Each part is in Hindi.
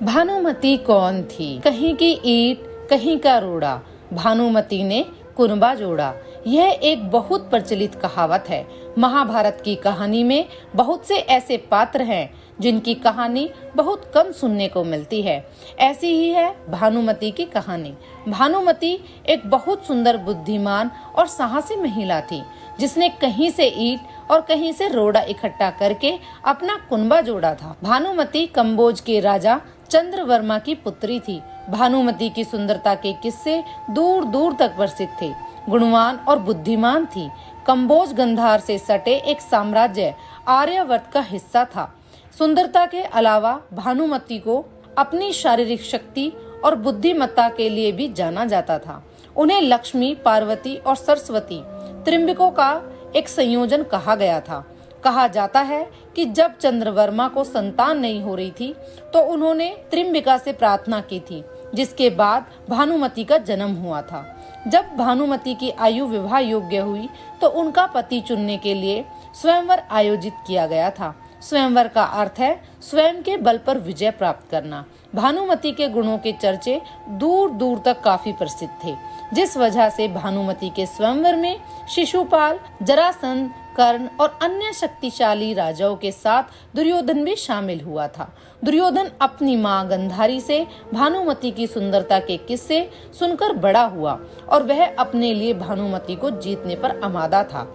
भानुमति कौन थी? कहीं की ईंट कहीं का रोड़ा, भानुमति ने कुनबा जोड़ा। यह एक बहुत प्रचलित कहावत है। महाभारत की कहानी में बहुत से ऐसे पात्र हैं जिनकी कहानी बहुत कम सुनने को मिलती है। ऐसी ही है भानुमति की कहानी। भानुमति एक बहुत सुंदर, बुद्धिमान और साहसी महिला थी, जिसने कहीं से ईंट और कहीं से रोड़ा इकट्ठा करके अपना कुनबा जोड़ा था। भानुमति कंबोज के राजा चंद्रवर्मा की पुत्री थी। भानुमति की सुंदरता के किस्से दूर दूर तक प्रसिद्ध थे। गुणवान और बुद्धिमान थी। कंबोज गंधार से सटे एक साम्राज्य आर्यावर्त का हिस्सा था। सुंदरता के अलावा भानुमति को अपनी शारीरिक शक्ति और बुद्धिमत्ता के लिए भी जाना जाता था। उन्हें लक्ष्मी, पार्वती और सरस्वती त्रिंबकों का एक संयोजन कहा गया था। कहा जाता है कि जब चंद्रवर्मा को संतान नहीं हो रही थी तो उन्होंने त्रिंबिका से प्रार्थना की थी, जिसके बाद भानुमति का जन्म हुआ था। जब भानुमति की आयु विवाह योग्य हुई तो उनका पति चुनने के लिए स्वयंवर आयोजित किया गया था। स्वयंवर का अर्थ है स्वयं के बल पर विजय प्राप्त करना। भानुमति के गुणों के चर्चे दूर दूर तक काफी प्रसिद्ध थे, जिस वजह से भानुमति के स्वयंवर में शिशुपाल, जरासंध, कर्ण और अन्य शक्तिशाली राजाओं के साथ दुर्योधन भी शामिल हुआ था। दुर्योधन अपनी मां गंधारी से भानुमति की सुंदरता के किस्से सुनकर बड़ा हुआ और वह अपने लिए भानुमति को जीतने पर आमादा था।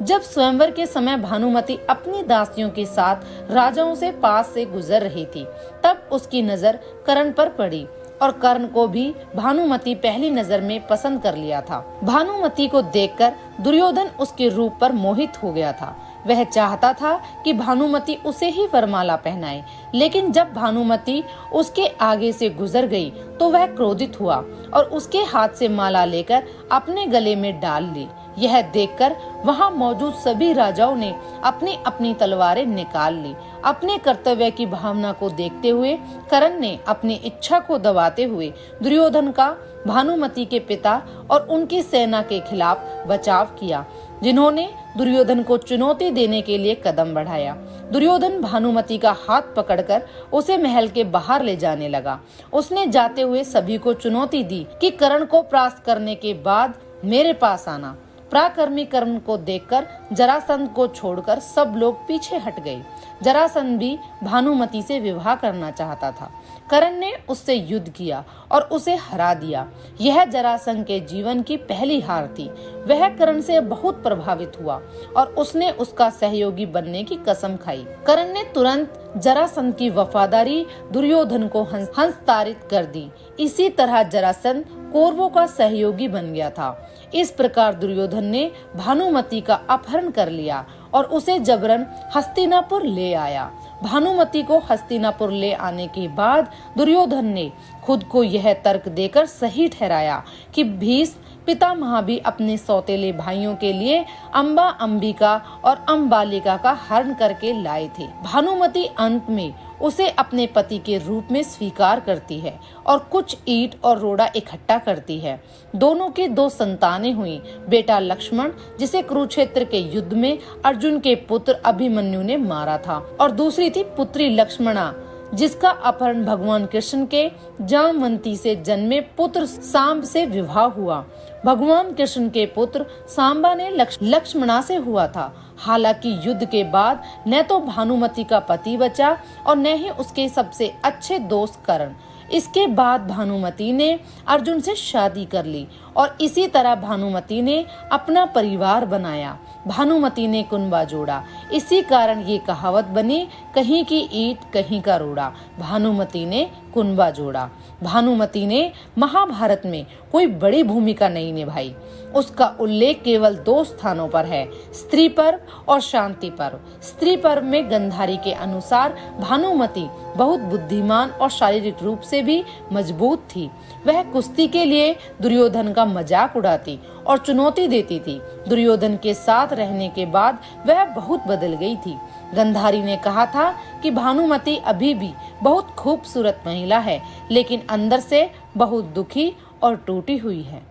जब स्वयंवर के समय भानुमति अपनी दासियों के साथ राजाओं से पास से गुजर रही थी, तब उसकी नजर कर्ण पर पड़ी और कर्ण को भी भानुमति पहली नजर में पसंद कर लिया था। भानुमति को देखकर दुर्योधन उसके रूप पर मोहित हो गया था। वह चाहता था कि भानुमति उसे ही वरमाला पहनाए, लेकिन जब भानुमति उसके आगे से गुजर गई तो वह क्रोधित हुआ और उसके हाथ से माला लेकर अपने गले में डाल ली। यह देखकर वहां मौजूद सभी राजाओं ने अपनी अपनी तलवारें निकाल ली। अपने कर्तव्य की भावना को देखते हुए कर्ण ने अपनी इच्छा को दबाते हुए दुर्योधन का भानुमति के पिता और उनकी सेना के खिलाफ बचाव किया, जिन्होंने दुर्योधन को चुनौती देने के लिए कदम बढ़ाया। दुर्योधन भानुमति का हाथ पकड़कर उसे महल के बाहर ले जाने लगा। उसने जाते हुए सभी को चुनौती दी कि कर्ण को परास्त करने के बाद मेरे पास आना। पराक्रमी कर्ण को देखकर जरासंध को छोड़कर सब लोग पीछे हट गए। जरासंध भी भानुमति से विवाह करना चाहता था। कर्ण ने उससे युद्ध किया और उसे हरा दिया। यह जरासंध के जीवन की पहली हार थी। वह कर्ण से बहुत प्रभावित हुआ और उसने उसका सहयोगी बनने की कसम खाई। कर्ण ने तुरंत जरासंध की वफादारी दुर्योधन को हस्तांतरित कर दी। इसी तरह जरासंध कौरवों का सहयोगी बन गया था। इस प्रकार दुर्योधन ने भानुमति का अपहरण कर लिया और उसे जबरन हस्तिनापुर ले आया। भानुमति को हस्तिनापुर ले आने के बाद दुर्योधन ने खुद को यह तर्क देकर सही ठहराया कि भीष्म पितामह भी अपने सौतेले भाइयों के लिए अम्बा, अंबिका और अम्बालिका का हरण करके लाए थे। भानुमति अंत में उसे अपने पति के रूप में स्वीकार करती है और कुछ ईंट और रोड़ा इकट्ठा करती है। दोनों की दो संतानें हुई। बेटा लक्ष्मण, जिसे कुरुक्षेत्र के युद्ध में अर्जुन के पुत्र अभिमन्यु ने मारा था, और दूसरी थी पुत्री लक्ष्मणा, जिसका अपहरण भगवान कृष्ण के जामवंती से जन्मे पुत्र सांब से विवाह हुआ। भगवान कृष्ण के पुत्र सांबा ने लक्ष्मणा से हुआ था। हालांकि युद्ध के बाद न तो भानुमति का पति बचा और न ही उसके सबसे अच्छे दोस्त कर्ण। इसके बाद भानुमति ने अर्जुन से शादी कर ली और इसी तरह भानुमति ने अपना परिवार बनाया। भानुमति ने कुनबा जोड़ा। इसी कारण ये कहावत बनी, कहीं की ईंट कहीं का रोड़ा, भानुमति ने कुनबा जोड़ा। भानुमति ने महाभारत में कोई बड़ी भूमिका नहीं निभाई। उसका उल्लेख केवल दो स्थानों पर है, स्त्री पर्व और शांति पर्व। स्त्री पर्व में गंधारी के अनुसार भानुमति बहुत बुद्धिमान और शारीरिक रूप से भी मजबूत थी। वह कुश्ती के लिए दुर्योधन का मजाक उड़ाती और चुनौती देती थी। दुर्योधन के साथ रहने के बाद वह बहुत बदल गई थी। गंधारी ने कहा था कि भानुमति अभी भी बहुत खूबसूरत महिला है, लेकिन अंदर से बहुत दुखी और टूटी हुई है।